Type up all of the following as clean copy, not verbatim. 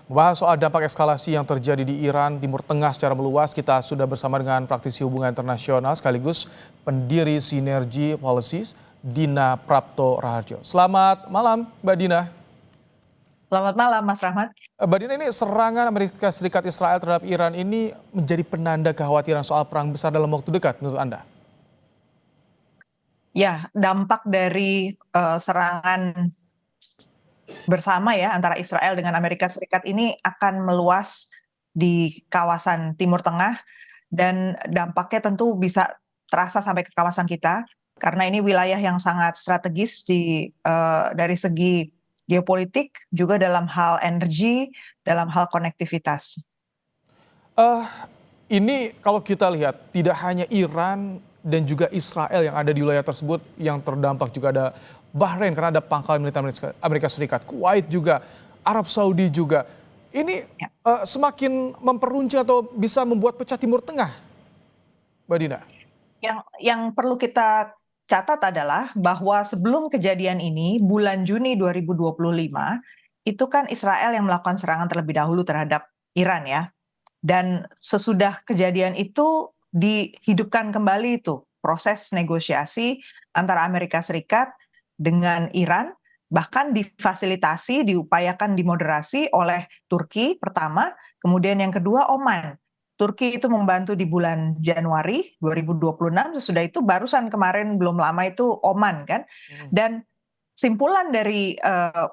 Membahas soal dampak eskalasi yang terjadi di Iran, Timur Tengah secara meluas, kita sudah bersama dengan praktisi hubungan internasional sekaligus pendiri Sinergi Policies, Dina Prapto Raharjo. Selamat malam, Mbak Dina. Selamat malam, Mas Rahmat. Mbak Dina, ini serangan Amerika Serikat Israel terhadap Iran ini menjadi penanda kekhawatiran soal perang besar dalam waktu dekat menurut Anda? Ya, dampak dari serangan bersama ya antara Israel dengan Amerika Serikat ini akan meluas di kawasan Timur Tengah dan dampaknya tentu bisa terasa sampai ke kawasan kita karena ini wilayah yang sangat strategis dari segi geopolitik juga dalam hal energi, dalam hal konektivitas. Eh, ini kalau kita lihat tidak hanya Iran dan juga Israel yang ada di wilayah tersebut yang terdampak, juga ada Bahrain karena ada pangkalan militer Amerika Serikat, Kuwait juga, Arab Saudi juga. Ini Ya. semakin memperuncing atau bisa membuat pecah Timur Tengah, Mbak Dina. Yang perlu kita catat adalah bahwa sebelum kejadian ini, bulan Juni 2025, itu kan Israel yang melakukan serangan terlebih dahulu terhadap Iran ya. Dan sesudah kejadian itu dihidupkan kembali itu proses negosiasi antara Amerika Serikat dengan Iran, bahkan difasilitasi, diupayakan dimoderasi oleh Turki pertama, kemudian yang kedua Oman. Turki itu membantu di bulan Januari 2026, sesudah itu barusan kemarin belum lama itu Oman kan. Dan simpulan dari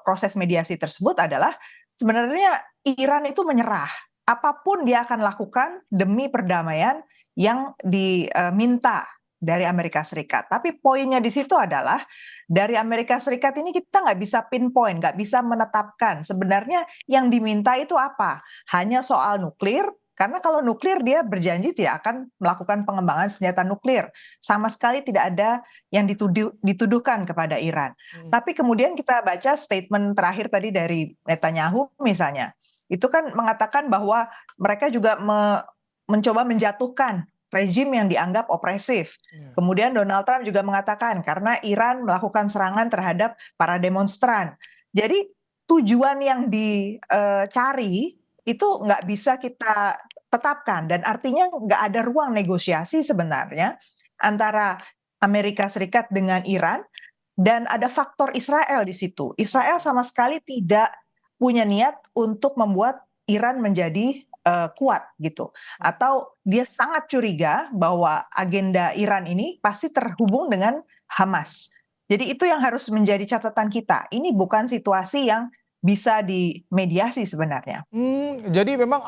proses mediasi tersebut adalah sebenarnya Iran itu menyerah. Apapun dia akan lakukan demi perdamaian yang diminta dari Amerika Serikat. Tapi poinnya di situ adalah dari Amerika Serikat ini kita nggak bisa pinpoint, nggak bisa menetapkan sebenarnya yang diminta itu apa. Hanya soal nuklir, karena kalau nuklir dia berjanji tidak akan melakukan pengembangan senjata nuklir. Sama sekali tidak ada yang dituduhkan kepada Iran. Tapi kemudian kita baca statement terakhir tadi dari Netanyahu misalnya. Itu kan mengatakan bahwa mereka juga mencoba menjatuhkan rezim yang dianggap opresif. Kemudian Donald Trump juga mengatakan karena Iran melakukan serangan terhadap para demonstran. Jadi tujuan yang dicari itu nggak bisa kita tetapkan dan artinya nggak ada ruang negosiasi sebenarnya antara Amerika Serikat dengan Iran dan ada faktor Israel di situ. Israel sama sekali tidak punya niat untuk membuat Iran menjadi kuat gitu. Atau dia sangat curiga bahwa agenda Iran ini pasti terhubung dengan Hamas. Jadi itu yang harus menjadi catatan kita. Ini bukan situasi yang bisa dimediasi sebenarnya. Jadi memang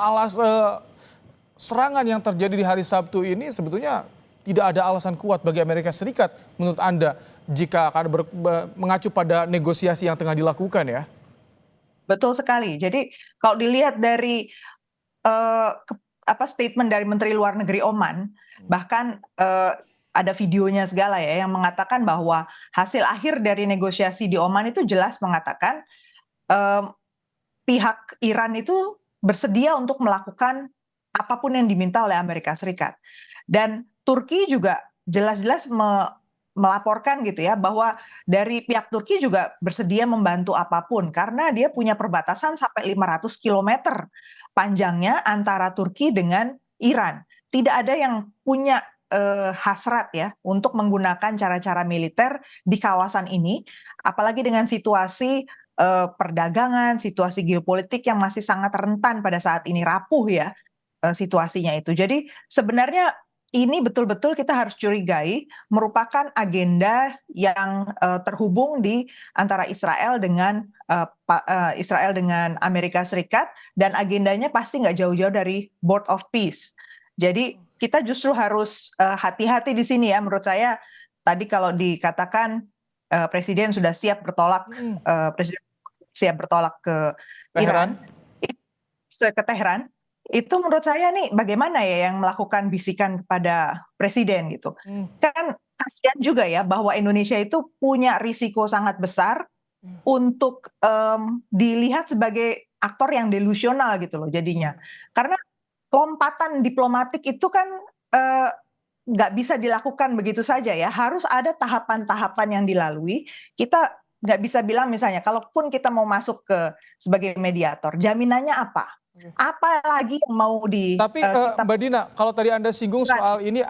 serangan yang terjadi di hari Sabtu ini sebetulnya tidak ada alasan kuat bagi Amerika Serikat menurut Anda jika akan mengacu pada negosiasi yang tengah dilakukan ya? Betul sekali. Jadi kalau dilihat dari statement dari Menteri Luar Negeri Oman, bahkan ada videonya segala ya yang mengatakan bahwa hasil akhir dari negosiasi di Oman itu jelas mengatakan pihak Iran itu bersedia untuk melakukan apapun yang diminta oleh Amerika Serikat. Dan Turki juga jelas-jelas melaporkan gitu ya bahwa dari pihak Turki juga bersedia membantu apapun karena dia punya perbatasan sampai 500 kilometer panjangnya antara Turki dengan Iran. Tidak ada yang punya hasrat ya untuk menggunakan cara-cara militer di kawasan ini, apalagi dengan situasi perdagangan, situasi geopolitik yang masih sangat rentan pada saat ini, rapuh ya situasinya itu. Jadi sebenarnya ini betul-betul kita harus curigai merupakan agenda yang terhubung di antara Israel dengan Amerika Serikat dan agendanya pasti nggak jauh-jauh dari Board of Peace. Jadi kita justru harus hati-hati di sini ya. Menurut saya tadi kalau dikatakan Presiden sudah siap bertolak, Presiden siap bertolak ke Iran, ke Teheran. Itu menurut saya nih bagaimana ya yang melakukan bisikan kepada presiden gitu. Kan kasihan juga ya bahwa Indonesia itu punya risiko sangat besar untuk dilihat sebagai aktor yang delusional gitu loh jadinya. Karena lompatan diplomatik itu kan nggak bisa dilakukan begitu saja ya. Harus ada tahapan-tahapan yang dilalui. Kita nggak bisa bilang misalnya, kalaupun kita mau masuk sebagai mediator, jaminannya apa? Apa lagi yang mau Tapi kita Mbak Dina, kalau tadi Anda singgung lakukan? soal ini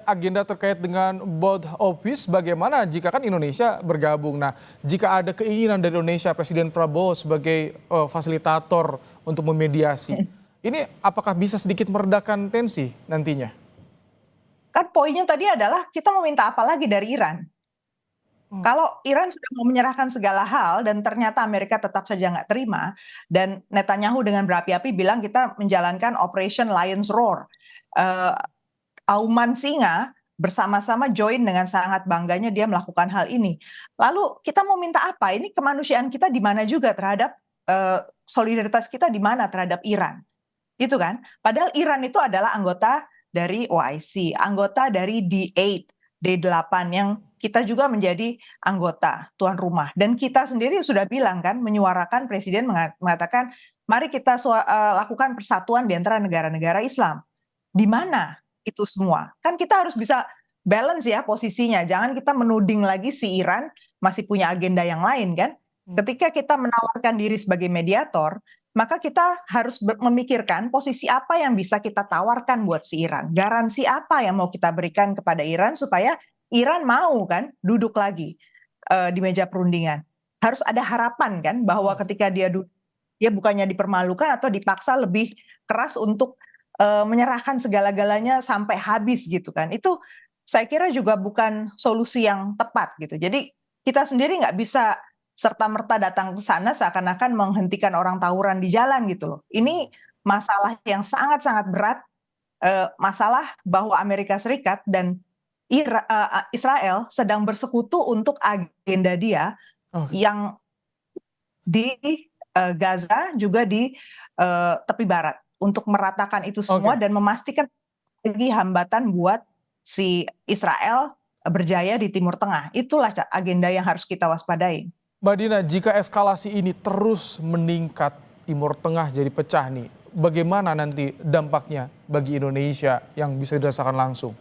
agenda terkait dengan board office, bagaimana jika kan Indonesia bergabung? Nah, jika ada keinginan dari Indonesia, Presiden Prabowo sebagai fasilitator untuk memediasi, ini apakah bisa sedikit meredakan tensi nantinya? Kan poinnya tadi adalah kita mau minta apa lagi dari Iran? Kalau Iran sudah mau menyerahkan segala hal dan ternyata Amerika tetap saja nggak terima, dan Netanyahu dengan berapi-api bilang kita menjalankan Operation Lion's Roar, auman singa bersama-sama join dengan sangat bangganya dia melakukan hal ini. Lalu kita mau minta apa? Ini kemanusiaan kita di mana juga terhadap solidaritas kita di mana terhadap Iran, itu kan? Padahal Iran itu adalah anggota dari OIC, anggota dari D8, D8 yang kita juga menjadi anggota tuan rumah. Dan kita sendiri sudah bilang kan, menyuarakan Presiden mengatakan, mari kita lakukan persatuan di antara negara-negara Islam. Di mana itu semua? Kan kita harus bisa balance ya posisinya. Jangan kita menuding lagi si Iran masih punya agenda yang lain kan. Ketika kita menawarkan diri sebagai mediator, maka kita harus memikirkan posisi apa yang bisa kita tawarkan buat si Iran. Garansi apa yang mau kita berikan kepada Iran supaya Iran mau kan duduk lagi di meja perundingan. Harus ada harapan kan bahwa ketika dia bukannya dipermalukan atau dipaksa lebih keras untuk menyerahkan segala-galanya sampai habis gitu kan. Itu saya kira juga bukan solusi yang tepat gitu. Jadi kita sendiri nggak bisa serta-merta datang ke sana seakan-akan menghentikan orang tawuran di jalan gitu loh. Ini masalah yang sangat-sangat berat, masalah bahwa Amerika Serikat dan Israel sedang bersekutu untuk agenda dia yang di Gaza juga di tepi barat untuk meratakan itu semua dan memastikan lagi hambatan buat si Israel berjaya di Timur Tengah. Itulah agenda yang harus kita waspadai. Mbak Dina, jika eskalasi ini terus meningkat, Timur Tengah jadi pecah nih, bagaimana nanti dampaknya bagi Indonesia yang bisa dirasakan langsung?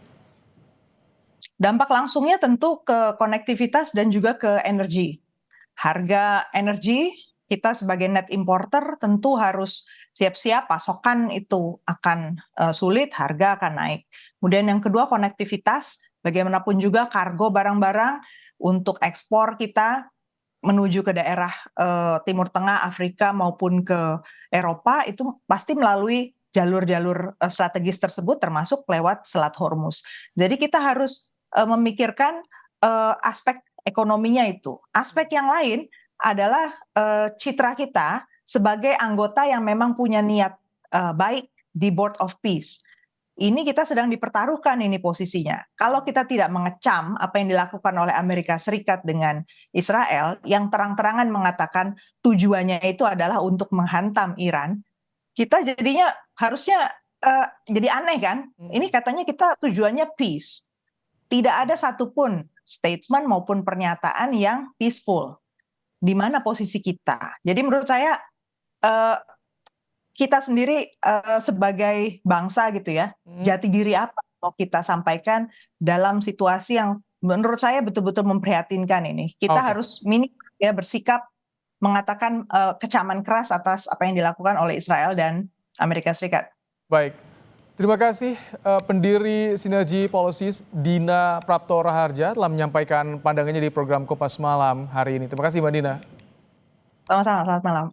Dampak langsungnya tentu ke konektivitas dan juga ke energi. Harga energi kita sebagai net importer tentu harus siap-siap pasokan itu akan sulit, harga akan naik. Kemudian yang kedua konektivitas, bagaimanapun juga kargo barang-barang untuk ekspor kita menuju ke daerah Timur Tengah, Afrika maupun ke Eropa itu pasti melalui jalur-jalur strategis tersebut termasuk lewat Selat Hormuz. Jadi kita harus memikirkan aspek ekonominya itu. Aspek yang lain adalah citra kita sebagai anggota yang memang punya niat baik di Board of Peace. Ini kita sedang dipertaruhkan ini posisinya. Kalau kita tidak mengecam apa yang dilakukan oleh Amerika Serikat dengan Israel, yang terang-terangan mengatakan tujuannya itu adalah untuk menghantam Iran, kita jadinya harusnya jadi aneh kan? Ini katanya kita tujuannya peace. Tidak ada satupun statement maupun pernyataan yang peaceful. Di mana posisi kita? Jadi menurut saya kita sendiri sebagai bangsa gitu ya, jati diri apa mau kita sampaikan dalam situasi yang menurut saya betul-betul memprihatinkan ini. Kita harus ya bersikap mengatakan kecaman keras atas apa yang dilakukan oleh Israel dan Amerika Serikat. Baik. Terima kasih pendiri Sinergi Policies Dina Prapto Raharja telah menyampaikan pandangannya di program Kompas Malam hari ini. Terima kasih Mbak Dina. Sama-sama, selamat malam.